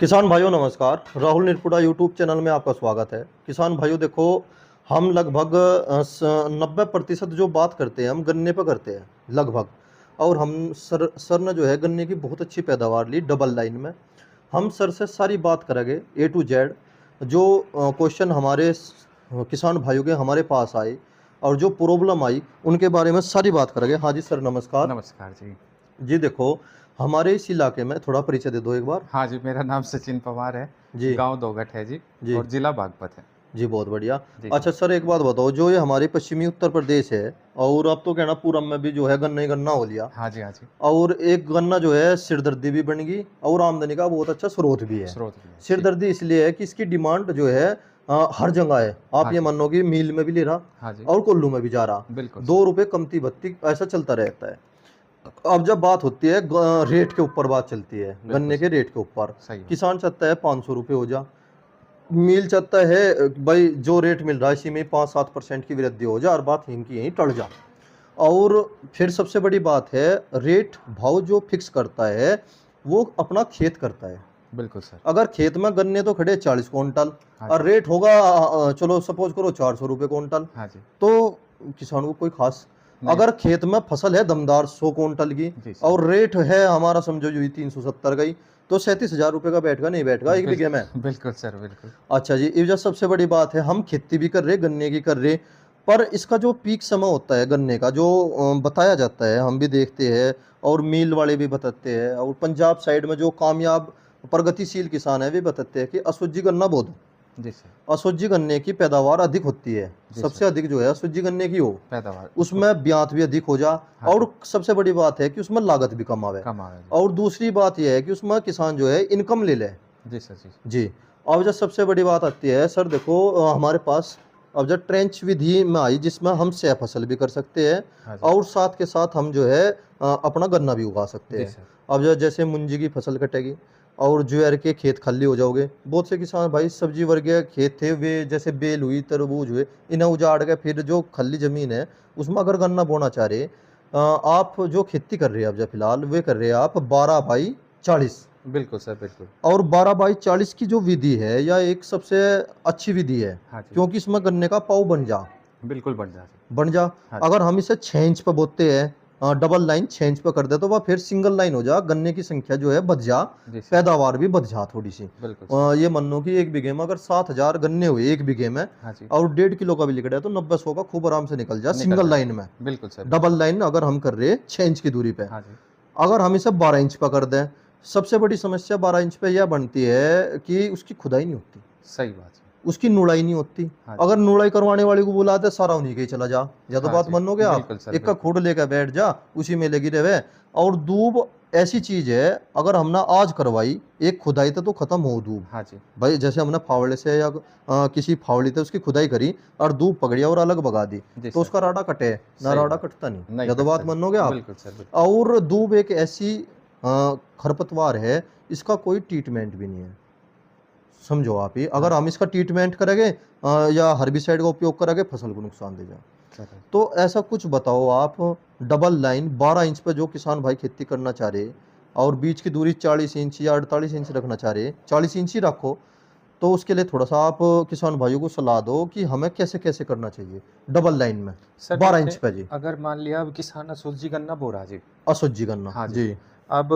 किसान भाइयों नमस्कार। राहुल निरपुड़ा यूट्यूब चैनल में आपका स्वागत है। किसान भाइयों देखो, हम लगभग 90% जो बात करते हैं हम गन्ने पर करते हैं लगभग। और हम सर ने जो है गन्ने की बहुत अच्छी पैदावार ली डबल लाइन में। हम सर से सारी बात करेंगे A to Z। जो क्वेश्चन हमारे किसान भाइयों के हमारे पास आए और जो प्रॉब्लम आई उनके बारे में सारी बात करेंगे। हाँ जी सर नमस्कार। नमस्कार जी। जी देखो, हमारे इस इलाके में थोड़ा परिचय दे दो एक बार। हाँ जी, मेरा नाम सचिन पवार है। जी गाँव दोगट है जी। जी और ज़िला बागपत है। जी, बहुत बढ़िया। जी, जी। अच्छा सर एक बात बताओ, जो ये हमारे पश्चिमी उत्तर प्रदेश है और अब तो कहना पूरब में भी जो है गन्ना ही गन्ना हो लिया। हाँ जी, हाँ जी। और एक गन्ना जो है सिरदर्दी भी बन गई और आमदनी का बहुत अच्छा स्रोत भी है। स्रोत भी है। जी। सिरदर्दी इसलिए है कि इसकी डिमांड जो है हर जगह है। आप हाँ ये जी। मानो कि मील में भी ले रहा हाँ जी। और कोल्लू में भी जा रहा। बिल्कुल सर। 2 रुपए कमती भत्ती ऐसा चलता रहता है। अब जब बात होती है रेट के ऊपर बात चलती है, बिल्कुल गन्ने के सर। रेट के ऊपर सही बात। किसान चाहता है 500 रुपये हो जा। मिल चाहता है भाई जो रेट मिल रहा है इसी में 5-7% की वृद्धि हो जाए और बात हिम की यहीं टल जा। और फिर सबसे बड़ी बात है, रेट भाव जो फिक्स करता है वो अपना खेत करता है। बिल्कुल सर। अगर खेत में गन्ने तो खड़े 40 क्विंटल हाँ और जी। रेट होगा चलो सपोज करो 400 रुपये क्विंटल, हाँ जी। तो किसान को कोई खास। नहीं। अगर खेत में फसल है दमदार 100 क्विंटल की जी सर। और रेट है हमारा समझो जो 370 गई, तो 37,000 रुपये का बैठेगा नहीं बैठेगा एक बीघे में। बिल्कुल सर, बिल्कुल। अच्छा जी, ये जो सबसे बड़ी बात है, हम खेती भी कर रहे गन्ने की कर रहे, पर इसका जो पीक समय होता है गन्ने का जो बताया जाता है हम भी देखते हैं और मिल वाले भी बताते हैं और पंजाब साइड में जो कामयाब प्रगतिशील किसान है वे बताते हैं कि असुजी गन्ना बहुत, जी सर। असुजी गन्ने की पैदावार अधिक होती है। जी सबसे सर। अधिक जो है असुजी गन्ने की हो, पैदावार उसमें ब्यात भी अधिक हो जा। हाँ जी। और सबसे बड़ी बात है कि उसमें लागत भी कम आवे। कम आ रहा है और दूसरी बात यह है कि उसमें किसान जो है इनकम ले ले। जी। जी सर। जी। जी। अब जब सबसे बड़ी बात आती है सर देखो, हमारे पास अब जब ट्रेंच विधि में आई जिसमें हम सह फसल भी कर सकते हैं हाँ जी। और साथ के साथ हम जो है अपना गन्ना भी उगा सकते जी हैं। सर। अब जो जैसे मुंजी की फसल कटेगी और ज्वार के खेत खाली हो जाओगे, बहुत से किसान भाई सब्जी वर्गीय खेत थे वे जैसे बेल हुई तरबूज हुए इन्हें उजाड़ के फिर जो खाली जमीन है उसमें अगर गन्ना बोना चाह रहे, आप जो खेती कर रहे हैं अब जब फिलहाल वे कर रहे हैं आप 12/40। बिल्कुल सर, बिल्कुल। और 12/40 की जो विधि है यह एक सबसे अच्छी विधि है, हाँ जी। क्योंकि इसमें गन्ने का पाव बिल्कुल बढ़ जाती। बन जा। हाँ जी। अगर हम इसे 6 इंच पे बोते हैं, डबल लाइन 6 इंच पे कर दे तो वह फिर सिंगल लाइन हो जा, गन्ने की संख्या जो है बढ़ जा, जी सर। पैदावार भी बढ़ जा थोड़ी सी। बिल्कुल सर। ये मान लो कि एक बीघे में अगर 7,000 गन्ने हुए एक बीघे में हाँ जी। और 1.5 किलो का भी लिख रहा है तो 90-100 का खूब आराम से निकल जा निकल सिंगल जाए। लाइन में। बिल्कुल सर। डबल लाइन अगर हम कर रहे 6 इंच की दूरी पे, हाँ जी। अगर हम इसे 12 इंच पर कर दें, सबसे बड़ी समस्या 12 इंच पे यह बनती है कि उसकी खुदाई नहीं होती, सही बात है। उसकी नुड़ाई नहीं होती। हाँ अगर जी। नुड़ाई करवाने वाले को बुलाते सारा उन्हीं के ही चला जा, या तो हाँ बात जी। मानोगे आप। बिल्कुल सर, एक का बिल्कुल। खूड लेकर बैठ जा उसी में लगी रहे। और दूब ऐसी चीज है, अगर हमने आज करवाई एक खुदाई तो खत्म हो दूब। हाँ जी। भाई जैसे हमने फावड़े से या किसी फावड़ी से उसकी खुदाई करी और दूब पकड़िया और अलग भगा दी जी तो सर। उसका राडा कटे ना, सही राडा बात। कटता नहीं, नहीं या तो कटता बात जी। मानोगे आप। बिल्कुल सर, बिल्कुल। और दूब एक ऐसी खरपतवार है, इसका कोई ट्रीटमेंट भी नहीं है, समझो आप ही। हाँ अगर हम जी। इसका ट्रीटमेंट करेंगे या हर्बिसाइड का उपयोग करेंगे फसल को नुकसान दे जाए। चलो। तो ऐसा कुछ बताओ आप, डबल लाइन 12 इंच पे जो किसान भाई खेती करना चाह रहे और बीच की दूरी 40 इंच या 48 इंच रखना चाह रहे, 40 इंच ही रखो, तो उसके लिए थोड़ा सा आप किसान भाइयों को सलाह दो कि हमें कैसे कैसे करना चाहिए डबल लाइन में सर 12 इंच देखिए, पे जी। अगर मान लिया अब किसान असोजी गन्ना बो रहा जी। असुजी करना हाँ जी। जी अब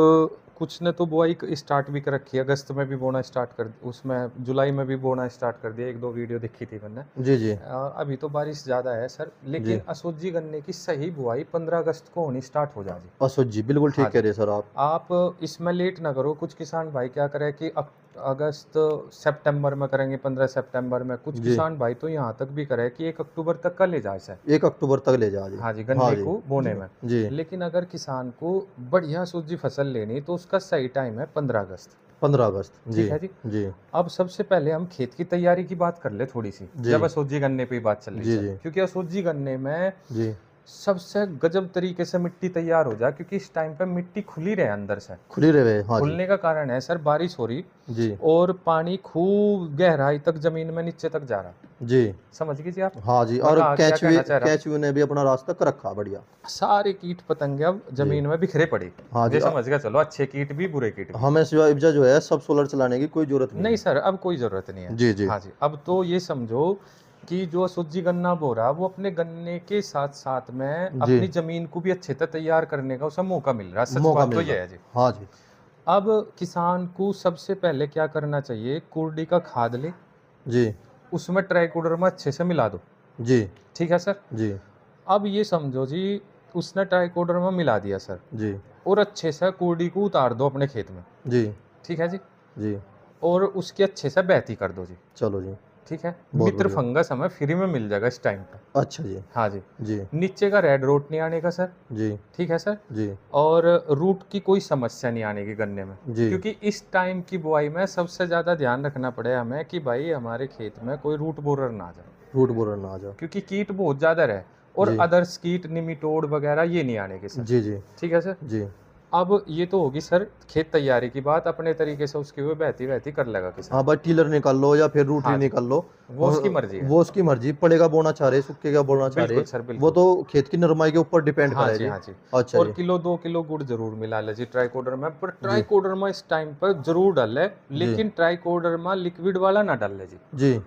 कुछ ने तो बुआई स्टार्ट भी कर रखी है, अगस्त में भी बोना स्टार्ट कर, उसमें जुलाई में भी बोना स्टार्ट कर दिया, 1-2 वीडियो देखी थी मैंने। जी जी अभी तो बारिश ज़्यादा है सर, जी। लेकिन असोजी गन्ने की सही बुआई 15 अगस्त को होनी स्टार्ट हो जाएगी। असुजी बिल्कुल हाँ ठीक कह जी। रहे सर आप। आप इसमें लेट ना करो। कुछ किसान भाई क्या करें कि अगस्त सितंबर में करेंगे, 15 सितंबर में। कुछ जी किसान भाई तो यहाँ तक भी करें कि 1 अक्टूबर तक का ले जाए सर। 1 अक्टूबर तक ले जा जी। हाँ जी, हाँ गन्ने जी को बोने जी में। जी। लेकिन अगर किसान को बढ़िया सूजी फसल लेनी तो उसका सही टाइम है 15 अगस्त। 15 अगस्त जी ठीक है जी। जी अब सबसे पहले हम खेत की तैयारी की बात कर ले थोड़ी सी, जी जब असोजी गन्ने पे ही बात चल रही जी सर, जी क्योंकि असोजी गन्ने में जी सबसे गजब तरीके से मिट्टी तैयार हो जाए, क्योंकि इस टाइम पे मिट्टी खुली रहे अंदर से। खुली रहे, हाँ जी। खुलने का कारण है सर बारिश हो रही जी और पानी खूब गहराई तक जमीन में नीचे तक जा रहा। जी समझ लीजिए आप। हाँ जी। मैं और कहा क्या कहना चाह रहा हूँ। कैचवी ने भी अपना रास्ता कर रखा बढ़िया। सारे कीट पतंगे अब जमीन में बिखरे पड़े। हाँ जी। ये समझ गया, चलो अच्छे कीट भी बुरे कीट भी। हमें सिवाय जो है सब सोलर चलाने की कोई जरूरत नहीं नहीं है। सर, अब कोई जरूरत नहीं है। जी जी हाँ जी, अब तो ये समझो कि जो सूजी गन्ना बो रहा वो अपने गन्ने के साथ साथ में जी अपनी जमीन को भी अच्छे से तैयार करने का उसे मौका मिल रहा है। सच मौका बात तो मिल ये रहा। है जी। हाँ जी अब किसान को सबसे पहले क्या करना चाहिए, कुर्डी का खाद ले, जी उसमें ट्राइकोडर्मा अच्छे से मिला दो। जी ठीक है सर। जी अब ये समझो जी, उसने ट्राइकोडर्मा मिला दिया सर, जी और अच्छे से कुर्डी को उतार दो अपने खेत में। जी ठीक है जी। जी और उसकी अच्छे से बहती कर दो जी। चलो जी ठीक है। बहुत मित्र बढ़िया। फंगस हमें फ्री में मिल जाएगा इस टाइम पर। अच्छा जी हाँ जी। जी नीचे का रेड रोट नहीं आने का सर। जी ठीक है सर। जी और रूट की कोई समस्या नहीं आने की गन्ने में, जी क्योंकि इस टाइम की बुआई में सबसे ज़्यादा ध्यान रखना पड़े हमें कि भाई हमारे खेत में कोई रूट बोरर ना आ जाए, रूट बोरर ना आ जाओ। क्योंकि कीट बहुत ज़्यादा रहे और जी अदर्स कीट निमिटोड वगैरह ये नहीं आने के सर। जी जी ठीक है सर। जी अब ये तो होगी सर खेत तैयारी की बात, अपने तरीके से उसकी वो बहती बहती कर लेगा किसान। हाँ भाई, टीलर निकाल लो या फिर रूटरी हाँ जी, निकाल लो। वो उसकी मर्जी है। वो उसकी मर्जी, पड़ेगा बोना चाह रहे, सूखेगा बोना चाह रहे, बिल्कुल सर, वो बिल्कुल। तो खेत की नरमाई के ऊपर डिपेंड हाँ करे जी, जी। हाँ जी। अच्छा और जी किलो 2 किलो गुड़ जरूर मिला ले जी ट्राइकोडर्मा, पर जी ट्राइकोडर्मा इस टाइम पर जरूर डाले, जी लेकिन ट्राइकोडर्मा लिक्विड वाला ना डाल ले जी, जी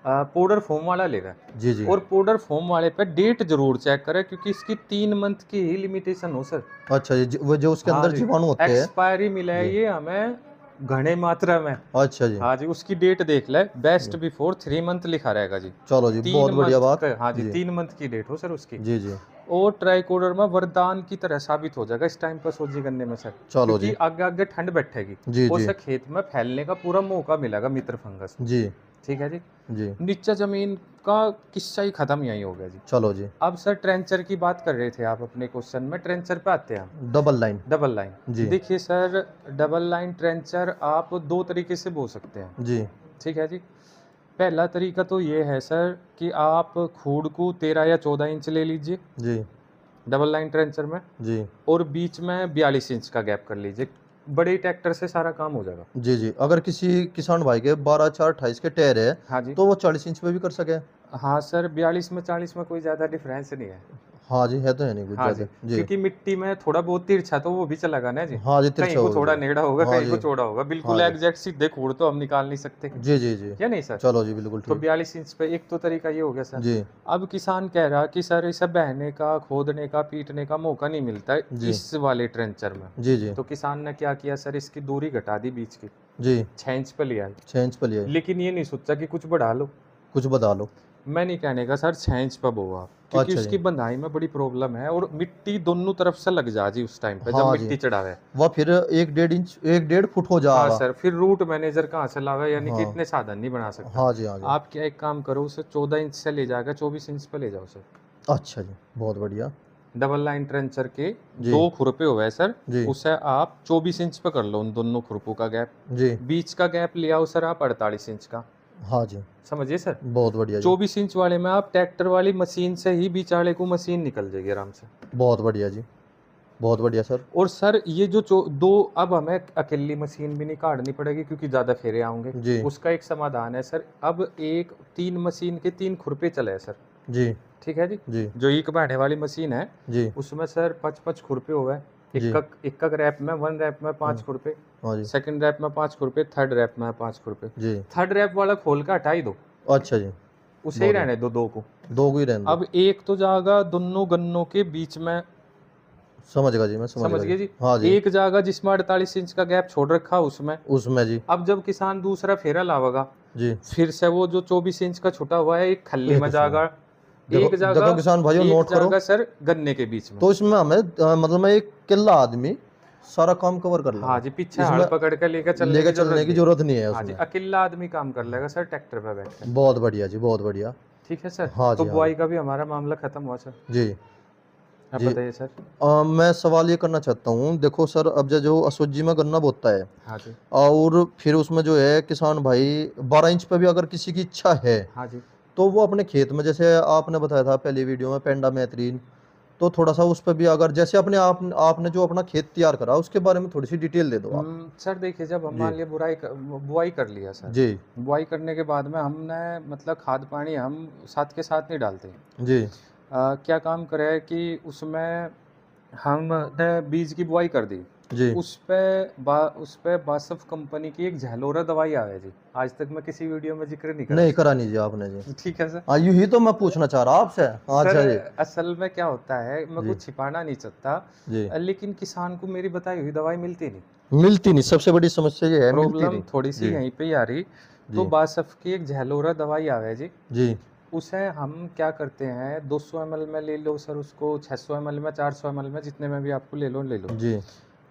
पाउडर फॉर्म वाला लेगा। जी जी और पाउडर फॉर्म वाले पे डेट जरूर चेक करें, क्योंकि इसकी 3 मंथ की ही लिमिटेशन हो सर। अच्छा जी वो जो उसके हाँ अंदर जी, जीवाणु होते हैं। एक्सपायरी मिला है जी ये हमें घने मात्रा में। अच्छा जी हाँ जी, उसकी डेट देख ले, बेस्ट जी बिफोर 3 मंथ लिखा रहेगा जी। चलो जी 3 बहुत बढ़िया मंथ बात। का, हाँ जी, जी 3 मंथ की डेट हो सर उसकी। जी जी और ट्राइकोडर्मा वरदान की तरह साबित हो जाएगा इस टाइम पर सूजी गन्ने में सर, चलो क्योंकि जी आगे आगे ठंड बैठेगी, जी जी उसे खेत में फैलने का पूरा मौका मिलेगा मित्र फंगस। जी ठीक है जी। जी नीचे जमीन का किस्सा ही खत्म यही हो गया जी। चलो जी अब सर ट्रेंचर की बात कर रहे थे आप अपने क्वेश्चन में, ट्रेंचर पे आते हैं हम। Double line. डबल लाइन, जी देखिए सर, डबल लाइन ट्रेंचर आप 2 तरीके से बो सकते हैं। जी ठीक है जी। पहला तरीका तो ये है सर कि आप खूड़ को 13 या 14 इंच ले लीजिए जी डबल लाइन ट्रेंचर में, जी और बीच में 42 इंच का गैप कर लीजिए। बड़े ट्रैक्टर से सारा काम हो जाएगा। जी जी अगर किसी किसान भाई के 12/4/28 के टायर है हाँ जी। तो वो 40 इंच पे भी कर सके। हाँ सर, 42 में 40 में कोई ज़्यादा डिफरेंस नहीं है। हाँ जी है तो है नहीं कुछ हाँ जी, ज़्यादा जी। क्योंकि मिट्टी में थोड़ा बहुत तिरछा तो वो भी चलेगा ना जी। हाँ जी कहीं तिरछा को होगा थोड़ा जी। नेड़ा होगा, हाँ कहीं जी को चौड़ा होगा, हाँ बिल्कुल जी एग्जैक्ट सीधे खूड़ तो हम निकाल नहीं सकते, जी जी जी या नहीं सर। चलो जी बिल्कुल तो ठीक। 42 इंच पे एक तो तरीका ये हो गया सर। जी अब किसान कह रहा कि सर इसे बहने का, खोदने का, पीटने का मौका नहीं मिलता है जी इस वाले ट्रेंचर में। जी जी तो किसान ने क्या किया सर, इसकी दूरी घटा दी बीच की, जी 6 इंच पे लिया है। 6 इंच पे लिया है। लेकिन ये नहीं सोचा कि कुछ बढ़ा लो। कुछ बता लो। मैं नहीं कहने का सर 6 इंच पे बोआ आप, क्योंकि अच्छा उसकी जी बंधाई में बड़ी प्रॉब्लम है, और मिट्टी दोनों तरफ से लग जा जी उस टाइम पे जब हाँ जी मिट्टी चढ़ावे। वह फिर 1-1.5 इंच 1-1.5 फुट हो हाँ जाएगा। सर, फिर रूट मैनेजर कहाँ से लावे, यानी कि हाँ इतने साधन नहीं बना सकता। हाँ जी हाँ जी आप क्या एक काम करो, उसे 14 इंच से ले जाकर 24 इंच पे ले जाओ सर। अच्छा जी बहुत बढ़िया। डबल लाइन ट्रेंचर के जी 2 खुरपे हुए सर, जी उसे आप 24 इंच पे कर लो उन दोनों खुरपों का गैप। जी बीच का गैप लिया हो सर आप 48 इंच का। हाँ जी समझिए सर। बहुत बढ़िया जी 24 इंच वाले में आप ट्रैक्टर वाली मशीन से ही बिचाड़े को मशीन निकल जाएगी आराम से। बहुत बढ़िया जी बहुत बढ़िया सर। और सर ये जो दो, अब हमें अकेली मशीन भी नहीं काटनी पड़ेगी क्योंकि ज़्यादा फेरे आएंगे। जी उसका एक समाधान है सर, अब 3 मशीन के 3 खुरपे चले हैं सर। जी ठीक है जी। जी जो ईक बाढ़ने वाली मशीन है जी उसमें सर 5-5 खुरपे हुए हैं। जी एक रैप में, 1 रैप में 5 खुरपे, हाँ जी सेकंड रैप में 5 खुरपे, थर्ड रैप में 5 खुरपे। जी थर्ड रैप वाला खोल कर हटा ही दो, अच्छा जी उसे ही बहुत रहने दो 2 को। 2 को ही रहने दो। अब एक तो जाएगा दोनों गन्नों के बीच में, समझ गया जी मैं समझ समझ गए गया जी। हाँ जी एक जाएगा जिसमें 48 इंच का गैप छोड़ रखा उसमें। उसमें जी अब जब किसान दूसरा फेरा लावेगा, जी फिर से वो जो 24 इंच का छुटा हुआ है एक खल्ली एक में उसमें। जाएगा, देखो एक जाएगा, देखो किसान भाइयों एक नोट करो जाएगा सर गन्ने के बीच में। तो इसमें हमें मतलब में एक किला आदमी सारा काम कवर कर लेगा। हाँ जी, पीछे इसमें हाथ पकड़ के लेकर चलने की जरूरत नहीं है हाँ जी, उसमें। अकेला आदमी काम कर लेगा सर ट्रैक्टर पे बैठ के। बहुत बढ़िया जी बहुत बढ़िया। ठीक है सर। हाँ तो जी हाँ बुआई का भी हमारा मामला खत्म हुआ सर। जी आप जी बताइए सर। मैं सवाल ये करना चाहता हूँ, देखो सर अब जो असोजी में गन्ना बोता है हाँ जी। और फिर उसमें जो है किसान भाई 12 इंच पे भी अगर किसी की इच्छा है हाँ जी। तो वो अपने खेत में, जैसे आपने बताया था पहली वीडियो में पेंडा मैथरीन, तो थोड़ा सा उस पर भी अगर जैसे अपने आपने जो अपना खेत तैयार करा उसके बारे में थोड़ी सी डिटेल दे दो आप। सर देखिए, जब हम जी मान लिया बुआई कर लिया सर, जी बुआई करने के बाद में हमने मतलब खाद पानी हम साथ के साथ नहीं डालते हैं। जी क्या काम करे कि उसमें हमने बीज की बुआई कर दी, जी उस पे बासफ कंपनी की एक झलोरा दवाई आवे जी। आज तक मैं किसी वीडियो में जिक्र नहीं करा नहीं उसका। करा नहीं जी आपने जी। ठीक है सर। हाँ यही तो मैं पूछना चाह रहा आपसे। सर अच्छा जी असल में क्या होता है, मैं जी कुछ छिपाना नहीं चाहता, जी लेकिन किसान को मेरी बताई हुई दवाई मिलती नहीं। मिलती नहीं, सबसे बड़ी समस्या ये है, मिलती प्रॉब्लम नहीं। थोड़ी सी जी यहीं पे ही आ रही। तो जी बासफ की एक झलोरा दवाई आवे जी, जी उसे हम क्या करते हैं 200 ml में ले लो सर, उसको 600 ml में, 400 ml में, जितने में भी आपको ले लो। जी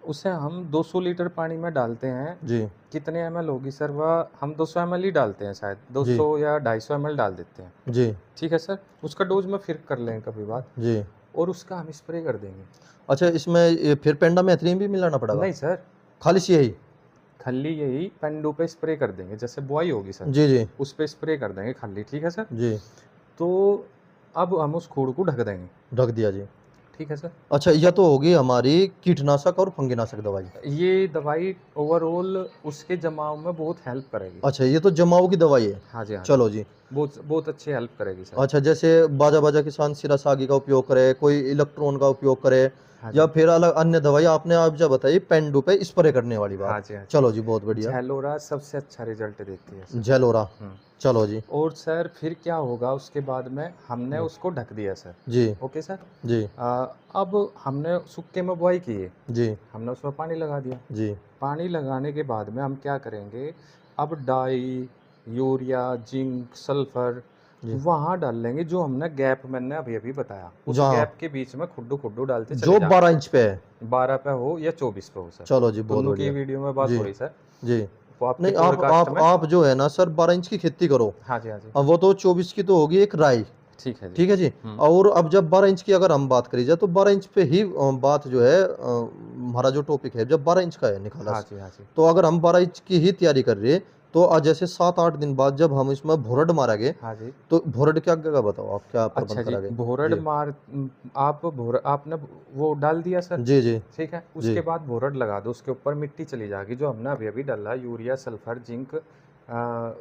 उसे हम 200 लीटर पानी में डालते हैं। जी कितने ml होगी सर वह, हम 200 ml ही डालते हैं शायद, जी 200 या 250 ml डाल देते हैं। जी ठीक है सर। उसका डोज में फिर कर लेंगे कभी बात, जी और उसका हम स्प्रे कर देंगे। अच्छा इसमें फिर पेंडा मेथिलीन भी मिलाना पड़ेगा? नहीं सर, खाली सी यही? खल्ली यही पेंडू पे स्प्रे कर देंगे, जैसे बुआई होगी सर जी जी उस पे स्प्रे कर देंगे खल्ली। ठीक है सर। जी तो अब हम उस खूड़ को ढक देंगे। ढक दिया जी। ठीक है सर। अच्छा यह तो होगी हमारी कीटनाशक और फंगीनाशक दवाई। ये दवाई ओवरऑल उसके जमाव में बहुत हेल्प करेगी। अच्छा ये तो जमाव की दवाई है। हाँ जी, हाँ जी। चलो जी। बहुत बहुत अच्छी हेल्प करेगी सर। अच्छा जैसे बाजा बाजा किसान सिरासागी का उपयोग करे, कोई इलेक्ट्रॉन का उपयोग करे, हाँ या जी, फिर अलग अन्य दवाई आपने आप जब बताई पेंडू पे स्प्रे करने वाली हाँ बात। जी, हाँ जी। चलो जी बहुत बढ़िया। झैलोरा सबसे अच्छा रिजल्ट देती है सर। झेलोरा। हम्म। चलो जी और सर फिर क्या होगा उसके बाद में, हमने जी उसको ढक दिया सर। जी ओके सर। जी अब हमने सूखे में बुआई की है, जी हमने उसमें पानी लगा दिया। जी पानी लगाने के बाद में हम क्या करेंगे, अब डाई, यूरिया, जिंक, सल्फर जी वहाँ डाल लेंगे, जो हमने गैप मैंने अभी अभी बताया, उस जहाँ गैप के बीच में खुड्डू खुड्डू डालते चले जो जाएंगे। 12 इंच पे है। 12 पे हो या 24 पे हो सर, चलो जी बहुत दोनों की बढ़िया। वीडियो में बात जी हो रही सर, जी वो आपके नहीं पॉडकास्ट में। आप जो है ना सर 12 इंच की खेती करो। हाँ जी, हाँ जी। अब वो तो 24 की तो होगी एक राई। ठीक है जी। ठीक है जी। और अब जब 12 इंच की अगर हम बात करी जाए तो 12 इंच पे ही बात जो है हमारा जो टॉपिक है जब 12 इंच का है निकाला हाँ से, जी, हाँ जी। तो अगर हम 12 इंच की ही तैयारी कर रहे हैं तो आज जैसे 7-8 दिन बाद जब हम इसमें भोरड मारेंगे, हाँ जी। तो भोरड क्या क्या बताओ आप क्या अच्छा प्रबंध जी, करोगे? भोरड जी आपने वो डाल दिया सर। जी जी ठीक है। जी उसके बाद भोरड लगा दो, उसके ऊपर मिट्टी चली जाएगी, जो हमने अभी अभी डाला, यूरिया, सल्फर, जिंक,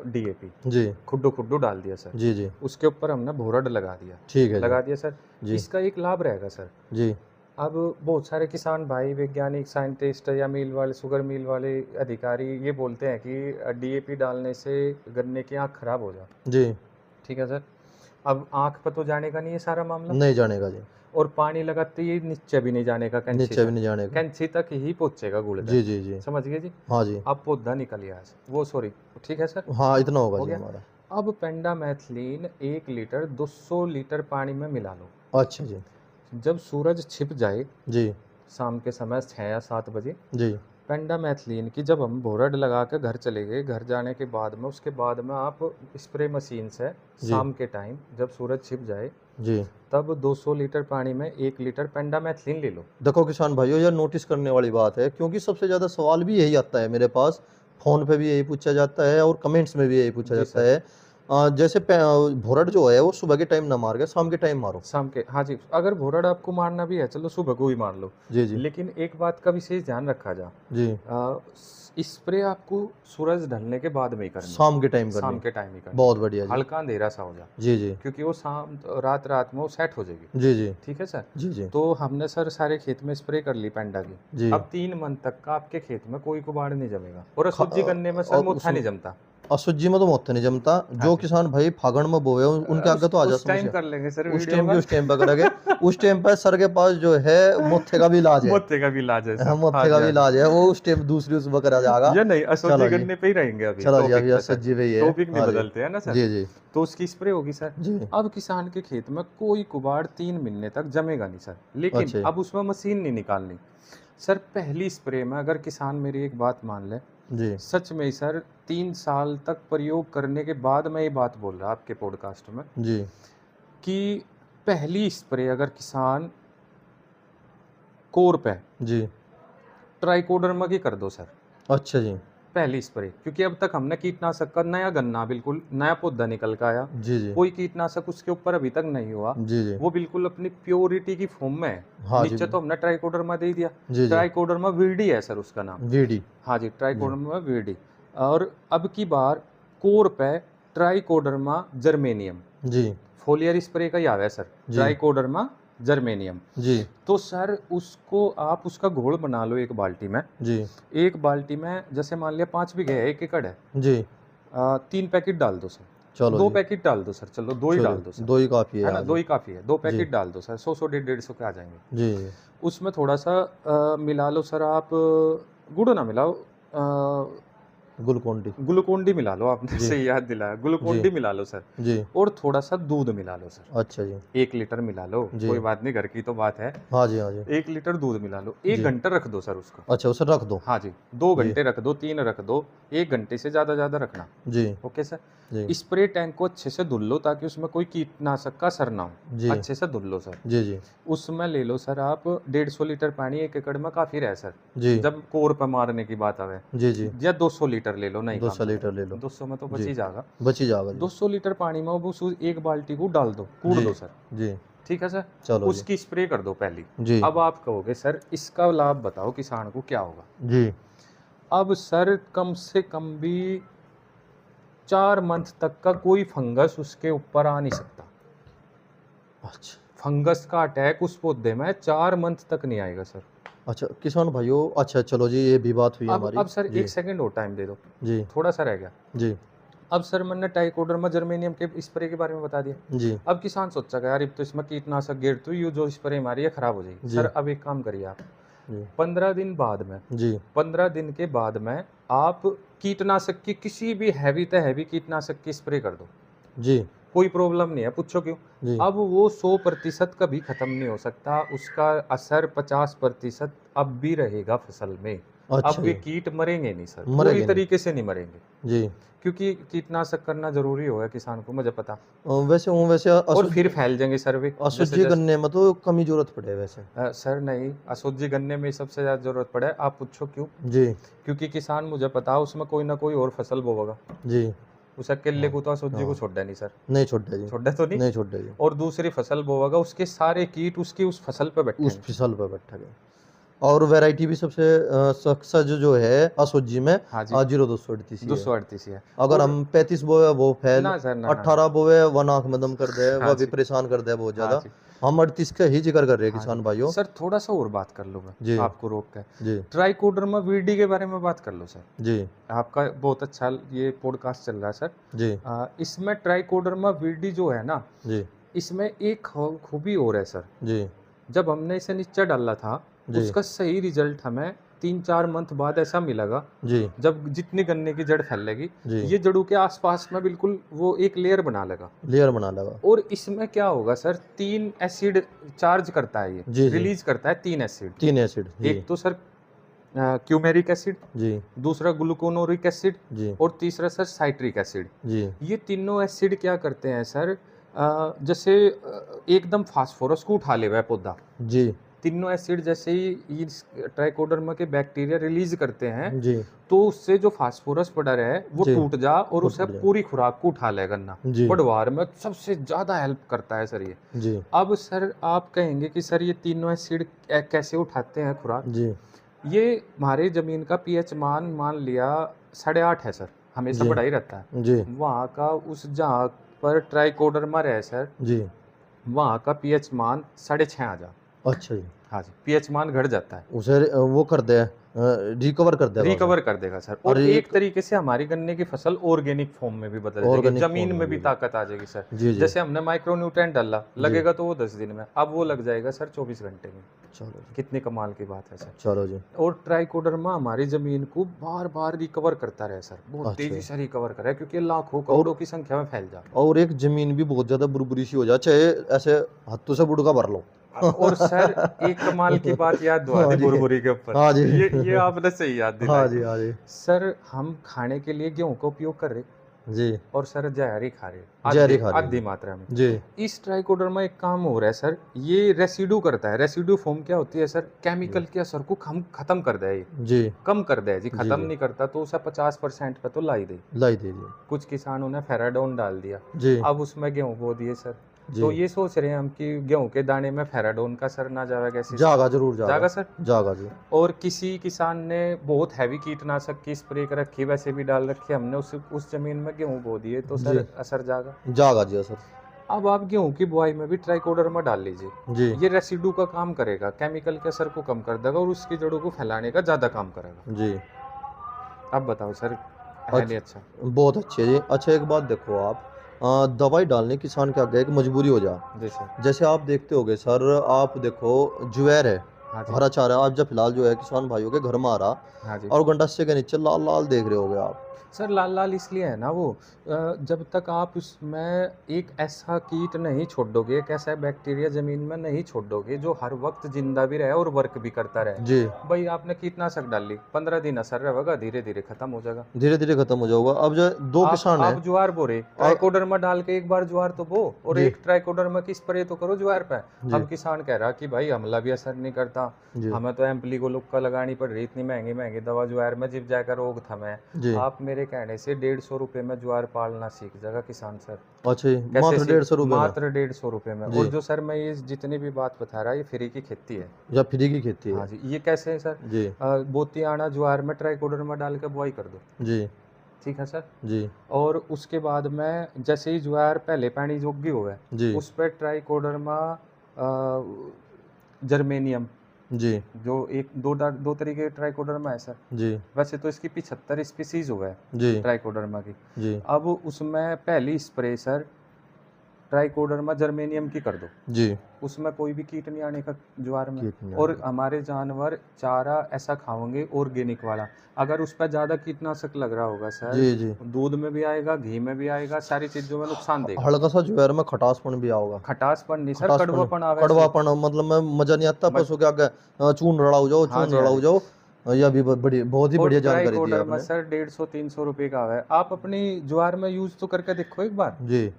डीएपी, जी खुड्डू खुड्डू डाल दिया सर। जी जी उसके ऊपर हमने भोरड लगा दिया। ठीक है जी। लगा दिया सर। जी इसका एक लाभ रहेगा सर। जी अब बहुत सारे किसान भाई, वैज्ञानिक, साइंटिस्ट या मिल वाले, शुगर मिल वाले अधिकारी ये बोलते हैं कि डीएपी डालने से गन्ने की आँख खराब हो जाए। जी ठीक है सर। अब आँख पर तो जाने का नहीं है सारा मामला, नहीं जानेगा जी। और पानी लगाते ही नीचे भी नहीं जाने का, कैंची नीचे भी तक, नहीं जानेगा। कैंची तक ही पहुंचेगा गुड़ जी तक। जी जी समझ गए जी। हाँ जी। अब पौधा निकल गया वो सॉरी। ठीक है सर। हाँ इतना होगा हो जी गया। हमारा। अब पेंडामेथलिन 1 लीटर 200 लीटर पानी में मिला लो। अच्छा जी जब सूरज छिप जाए, जी शाम के समय 6 या 7 बजे, जी पेंडामेथलिन की जब हम बोरड लगा के घर चले गए, घर जाने के बाद में उसके बाद में आप स्प्रे मशीन से जी शाम के टाइम जब सूरज छिप जाए, जी तब 200 लीटर पानी में 1 लीटर पेंडामेथलिन ले लो। देखो किसान भाइयों यह नोटिस करने वाली बात है, क्योंकि सबसे ज़्यादा सवाल भी यही आता है मेरे पास, फ़ोन पे भी यही पूछा जाता है और कमेंट्स में भी यही पूछा जी जाता सर। है। जैसे भोरड जो है वो सुबह के टाइम ना मार के शाम के टाइम मारो। शाम के, हाँ जी, अगर भोरड आपको मारना भी है चलो सुबह को ही मार लो, जी जी लेकिन एक बात का विशेष ध्यान रखा जा, जी स्प्रे आपको सूरज ढलने के बाद में ही करनी है। शाम के टाइम शाम करनी। के टाइम ही करनी बहुत है, बढ़िया जी। हल्का अंधेरा सा हो जा, जी जी क्योंकि वो शाम रात रात में वो सेट हो जाएगी। जी जी ठीक है सर। जी जी तो हमने सर सारे खेत में स्प्रे कर ली पेंडा की। जी अब 3 मंथ तक का आपके खेत में कोई कुबाड़ नहीं जमेगा, और ख- अशुद्धि करने में सर मोथा नहीं जमता। असुजी में तो मोते नहीं जमता। हाँ जो जी। किसान भाई फागण में बोए उनके आगे तो आ जा उस टाइम समस्या। कर लेंगे सर उस वीडियो टाइम में। की उस टाइम पे करेंगे। उस टाइम पर सर के पास जो है मोथे का भी इलाज है। मोते का भी इलाज है हाँ, सर। हाँ मोथे का जी, भी हाँ जी। इलाज है, वो उस टाइम दूसरी उस वक्त आ जाएगा। ये नहीं, अशुद्धि चलो जी। करने पे ही रहेंगे अभी चलो जी अभी टॉपिक पे सर, असज्जी भी है। टॉपिक नहीं हाँ जी बदलते हैं ना सर। जी जी तो उसकी स्प्रे होगी सर। जी अब किसान के खेत में कोई कुबाड़ 3 महीने तक जमेगा नहीं सर, लेकिन अच्छा अब उसमें मशीन नहीं निकालनी सर। पहली स्प्रे में अगर किसान मेरी एक बात मान ले, जी सच में ही सर 3 साल तक प्रयोग करने के बाद मैं ये बात बोल रहा आपके पॉडकास्ट में, जी कि पहली स्प्रे अगर किसान कोर पे जी ट्राइकोडर्मा की कर दो सर, अच्छा जी पहली स्प्रे, क्योंकि अब तक हमने कीटनाशक का नया गन्ना, बिल्कुल नया पौधा निकल का आया, जी जी कोई कीटनाशक उसके ऊपर अभी तक नहीं हुआ, जी जी वो बिल्कुल अपनी प्योरिटी की फॉर्म में है। हाँ जी नीचे तो हमने ट्राइकोडर्मा दे दिया, जी जी ट्राइकोडर्मा वीडी है सर उसका नाम। वीडी हाँ जी, ट्राइकोडर्मा वीडी। और अब की बार कोर पे ट्राइकोडर्मा जर्मेनियम, जी फोलियर स्प्रे का ही आ गया सर, जी ट्राइकोडर्मा जर्मेनियम। जी तो सर उसको आप उसका घोल बना लो एक बाल्टी में। जी एक बाल्टी में जैसे मान लिया 5 बीघे है, 1 एकड़ है, जी 3 पैकेट डाल दो सर, चलो 2 जी पैकेट डाल दो सर, चलो 2 ही चलो डाल दो सर, दो ही काफ़ी है है ना, आज 2 ही काफ़ी है, 2 जी पैकेट डाल दो सर, 100 150 के आ जाएंगे। जी उसमें थोड़ा सा मिला लो सर आप, गुड़ ना मिलाओ, ग्लूकोन डी ग्लूकोन डी मिला लो, आपने जी सही याद दिलाया, ग्लूकोन जी डी मिला लो सर। जी और थोड़ा सा दूध मिला लो सर, अच्छा जी 1 लीटर मिला लो, जी कोई बात नहीं, घर की तो बात है। हाँ जी हाँ जी 1 लीटर दूध मिला लो, 1 जी घंटा रख दो सर उसको। अच्छा उसे रख दो हाँ जी, 2 जी घंटे रख दो, 3 रख दो, 1 घंटे से ज़्यादा रखना। जी ओके सर। जी स्प्रे टैंक को अच्छे से धुल लो ताकि उसमें कोई कीटनाशक का असर ना हो। जी अच्छे से धुल लो सर। जी जी उसमें ले लो सर आप 150 लीटर पानी, 1 एकड़ में काफ़ी रहे सर। जी जब कोर पे मारने की बात आवे, जी जी या 200 लीटर ले लो, नहीं 200 काम लीटर ले लो 200 में तो बच जी ही जाएगा। बची जाएगा जी 200 लीटर पानी में वो उस एक बाल्टी को डाल दो, कूड़ जी दो सर। जी ठीक है सर। चलो जी उसकी स्प्रे कर दो पहली। जी अब आप कहोगे सर इसका लाभ बताओ किसान को क्या होगा। जी अब सर कम से कम भी 4 मंथ तक का कोई फंगस उसके ऊपर आ नहीं सकता। अच्छा फंगस का अटैक उस पौधे में 4 मंथ तक नहीं आएगा सर। अच्छा किसान भाइयों अच्छा चलो जी ये भी बात हुई हमारी अब सर जी 1 सेकंड और टाइम दे दो, जी थोड़ा सा रह गया। जी अब सर मैंने ट्राइकोडर्मा जर्मेनियम के स्प्रे के बारे में बता दिया। जी अब किसान सोचा यार अब तो इसमें कीटनाशक गिर, तो ये जो स्प्रे हमारी है खराब हो जाएगी। जी सर अब एक काम करिए आप, जी 15 दिन बाद में, जी 15 दिन के बाद में आप कीटनाशक की किसी भी हैवी से हैवी कीटनाशक की स्प्रे कर दो, जी कोई प्रॉब्लम नहीं है। पूछो क्यों? जी अब वो 100% कभी खत्म नहीं हो सकता, उसका असर 50% अब भी रहेगा फसल में। अब अच्छा भी जी कीट मरेंगे नहीं सर, मरेंगे पूरी नहीं तरीके से नहीं मरेंगे, जी क्योंकि कीटनाशक करना जरूरी होगा किसान को, मुझे पता। वैसे और फिर फैल जाएंगे सर वे, जैसे असुजी जैसे गन्ने में तो कम ही जरूरत पड़े वैसे सर नहीं, असोजी गन्ने में सबसे ज्यादा जरूरत पड़े। आप पूछो क्यों? जी क्योंकि किसान मुझे पता है उसमें कोई ना कोई और फसल बोएगा, जी उसे अकेले हाँ को तो असोजी को हाँ छोड़ा नहीं सर, नहीं छोड़े जी छोड़ा तो नहीं। नहीं छोड़े जी और दूसरी फसल बोएगा, उसके सारे कीट उसकी उस फसल पे उस बैठेंगे। फिसल पे बैठा गया और वैरायटी भी सबसे सक्सेस जो है असोजी में हाँ जी, 0238 ही है 238 ही है। अगर और हम 35 बोए वो फैल ना सर, ना 18 बोए वन आंख में दम कर दे हाँ वह भी जी, परेशान कर दे बहुत हाँ ज्यादा जी, हम 38 का ही जिक्र कर रहे हैं हाँ जी। किसान भाइयों सर थोड़ा सा और बात कर लो मैं जी आपको रोक कर, जी ट्राइकोडर्मा वीडी के बारे में बात कर लो सर। जी आपका बहुत अच्छा ये पॉडकास्ट चल रहा है सर। जी इसमें ट्राइकोडर्मा वीडी जो है ना, जी इसमें एक खूबी और है सर। जी जब हमने इसे नीचे डाला था, जी उसका सही रिजल्ट हमें 3-4 मंथ बाद ऐसा मिलेगा, जी जब जितनी गन्ने की जड़ फैलेगी, जी ये जड़ों के आसपास में बिल्कुल वो एक लेयर बना लेगा। लेयर बना लगा और इसमें क्या होगा सर, 3 एसिड चार्ज करता है, ये जी जी रिलीज करता है 3 एसिड। 3 एसिड जी एक तो सर क्यूमेरिक एसिड, जी दूसरा ग्लूकोनोरिक एसिड, जी और तीसरा सर साइट्रिक एसिड। जी ये तीनों एसिड क्या करते हैं सर, जैसे एकदम फास्फोरस को उठा ले वह पौधा। जी तीनों एसिड जैसे ही इस ट्राइकोडर्मा के बैक्टीरिया रिलीज करते हैं, जी तो उससे जो फास्फोरस पड़ा रहे वो जी टूट जा और टूट उसे जाए। पूरी खुराक को उठा ले गन्ना। जी बढ़वार में सबसे ज्यादा हेल्प करता है सर ये। जी अब सर आप कहेंगे कि सर ये तीनों एसिड कैसे उठाते हैं खुराक। जी ये हमारे जमीन का पीएच मान लिया 8.5 है सर, हमेशा जी बढ़ा ही रहता है। जी वहाँ का उस जहाँ पर ट्राइकोडर्मा रहे सर, जी वहाँ का पीएच मान 6.5 आ जा। अच्छा जी हाँ जी, पीएच मान घट जाता है, उसे वो कर दे रिकवर कर देगा उसे। रिकवर कर देगा सर। और और एक तरीके से हमारी गन्ने की फसल ऑर्गेनिक फॉर्म में भी बदल जाएगी, ऑर्गेनिक जमीन फॉर्म में में भी भी। ताकत आ जाएगी सर। जी जी जैसे हमने माइक्रो न्यूट्रेंट डाला, लगेगा तो वो 10 दिन में, अब वो लग जाएगा सर 24 घंटे में। चलो जी कितनी कमाल की बात है सर। चलो जी और ट्राइकोडर्मा हमारी जमीन को बार बार रिकवर करता रहे सर, बहुत अच्छा। तेजी से रिकवर करे, क्योंकि लाखों करोड़ों की संख्या में फैल जाता और एक जमीन भी बहुत ज्यादा बुरबुरी सी हो जाए चाहे ऐसे हाथों से बुड़का भर लो है। और सर एक कमाल की बात याद दुआ हाँ दी जी बुरबुरी के ऊपर। हाँ जी ये आपने सही याद हाँ दिलाई। जी हाँ जी सर हम खाने के लिए गेहूं का उपयोग कर रहे, जी और सर जहर ही खा रहे जहर ही खा रहे हैं। आधी मात्रा में। जी इस ट्राइकोडर्मा एक काम हो रहा है सर, ये रेसिडू करता है। रेसिडू फॉर्म क्या होती है सर, केमिकल के असर को खत्म कर दे, ये जी कम कर दे जी, जी खत्म जी नहीं करता तो उसे 50% पे तो लाई दे। लाई दीजिए। कुछ किसानों ने फेराडोन डाल दिया, जी अब उसमें गेहूं बो दिए सर। जी तो ये सोच रहे हैं हम कि गेहूं के दाने में फेराडोन का असर ना जावे कैसे सर? जागा जरूर जागा जागा सर। जागा जी और किसी किसान ने बहुत हैवी कीटनाशक की स्प्रे कर रखी, वैसे भी डाल रखी, हमने उस जमीन में गेहूं बो दिए तो सर जी असर जागा। जागा जी सर। अब आप गेहूं की बुआई में भी ट्राइकोडर्मा डाल लीजिए, जी ये रेसिडू का काम करेगा, केमिकल के असर को कम कर देगा और उसकी जड़ों को फैलाने का ज़्यादा काम करेगा। जी अब बताओ सर, है नहीं अच्छा? बहुत अच्छे जी। अच्छा एक बात देखो आप, दवाई डालने किसान के आगे एक मजबूरी हो जा। जी सर। जैसे आप देखते होगे सर, आप देखो ज्वार है, हाँ जी। हरा चारा आज जब फिलहाल जो है किसान भाइयों के घर में आ रहा, हाँ जी और गंडासे के नीचे लाल लाल देख रहे होगे आप। सर, लाल लाल इसलिए है ना वो, जब तक आप उसमें एक ऐसा कीट नहीं छोड़ोगे, एक ऐसा बैक्टीरिया जमीन में नहीं छोड़ोगे जो हर वक्त जिंदा भी रहे और वर्क भी करता रहे। जी भाई आपने कीटनाशक डाली, 15 दिन असर रहेगा, धीरे धीरे खत्म हो जाएगा। धीरे धीरे खत्म हो जाऊंगा। अब जो दो किसान है, आप ज्वार बो रहे, और ट्राइकोडर्मा डाल के एक बार ज्वार तो बो और जी एक ट्राइकोडर्मा की स्प्रे तो करो ज्वार पे। जी अब किसान कह रहा कि भाई हमला भी असर नहीं करता, जी हमें तो एम्पलीगोलुक्का लगानी पड़ रही, इतनी महंगी महंगी दवा ज्वार में, जिब जाकर रोग था मैं। जी आप मेरे कहने से 150 रुपये में ज्वार पालना सीख जाएगा किसान सर। अच्छा जी, कैसे मात्र सीख? 150 रुपये में? मात्र 150 रुपये में। जी और जो सर मैं ये जितनी भी बात बता रहा, ये फ्री की खेती है। या फ्री की खेती हाँ है? जी, ये कैसे है सर? जी बोती आना ज्वार में ट्राइकोडर्मा डाल के बुआई कर दो, जी ठीक है सर। जी और उसके बाद में जैसे ही ज्वार पहले पानी जोगी हुआ है, जी उस पर ट्राइकोडर्मा जर्मेनियम, जी जो दो तरीके के ट्राइकोडर्मा है सर। जी वैसे तो इसकी 75 स्पीसीज हुआ है जी ट्राइकोडर्मा की। जी अब उसमें पहली स्प्रे सर ट्राइकोडर्मा जर्मेनियम की कर दो, जी उसमें कोई भी कीट नहीं आने का ज्वार में। कीट नहीं और आने हमारे जानवर चारा ऐसा खाओगे ऑर्गेनिक वाला, अगर उस पर ज़्यादा कीटनाशक लग रहा होगा सर, जी जी दूध में भी आएगा, घी में भी आएगा, सारी चीज़ों में नुकसान देगा। हल्का सा ज्वार में खटासपन भी आओगा। खटासपन नहीं सर, खटासपन कड़वापन आवे। कड़वापन, मतलब मैं मजा नहीं आता मज- पशु के आगे। चून रड़ा हो जाओ, हाँ चून जी, रड़ा हाँ हो जी। जाओ। यह भी बड़ी बहुत ही और बढ़िया जानकारी दी ट्राइकोडर्मा आपने। सर 150-300 रुपये का है। आप अपनी ज्वार में यूज तो करके देखो एक बार, जी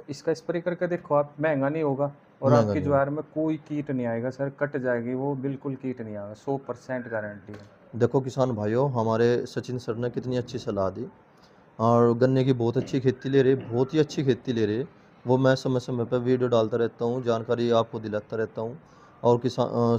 इसका स्प्रे करके देखो आप, महंगा नहीं होगा और महंगा आपकी नहीं ज्वार में कोई कीट नहीं आएगा सर, कट जाएगी वो, बिल्कुल कीट नहीं आएगा, 100% गारंटी है। देखो किसान भाइयों, हमारे सचिन सर ने कितनी अच्छी सलाह दी, और गन्ने की बहुत अच्छी खेती ले रहे, बहुत ही अच्छी खेती ले रहे। वो मैं समय समय पर वीडियो डालता रहता हूँ, जानकारी आपको दिलाता रहता हूँ। और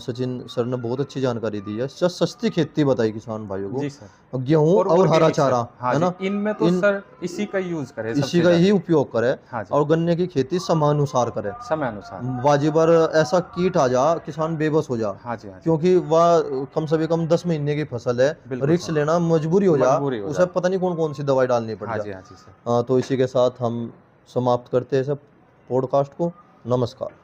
सचिन सर ने बहुत अच्छी जानकारी दी है, सस्ती खेती बताई किसान भाइयों जी को। सर। गेहूँ और और हरा ऑर्गेनिक सर, चारा, हाँ है जी, ना, इनमें तो इन सर इसी का यूज करें इसी सबसे का ही ज़्यादा। उपयोग करे, हाँ जी, और गन्ने की खेती समानुसार करे। समय अनुसार। वाजिबर ऐसा कीट आ जा किसान बेबस हो जा, हाँ जी, हाँ जी, क्योंकि वह कम से कम 10 महीने की फसल है, बिल्कुल रिस्क सर, लेना मजबूरी हो जा, मजबूरी हो उसे जाए। पता नहीं कौन कौन सी दवाई डालनी पड़ हाँ जा। जी, हाँ जी सर। तो इसी के साथ हम समाप्त करते हैं सब पॉडकास्ट को। नमस्कार।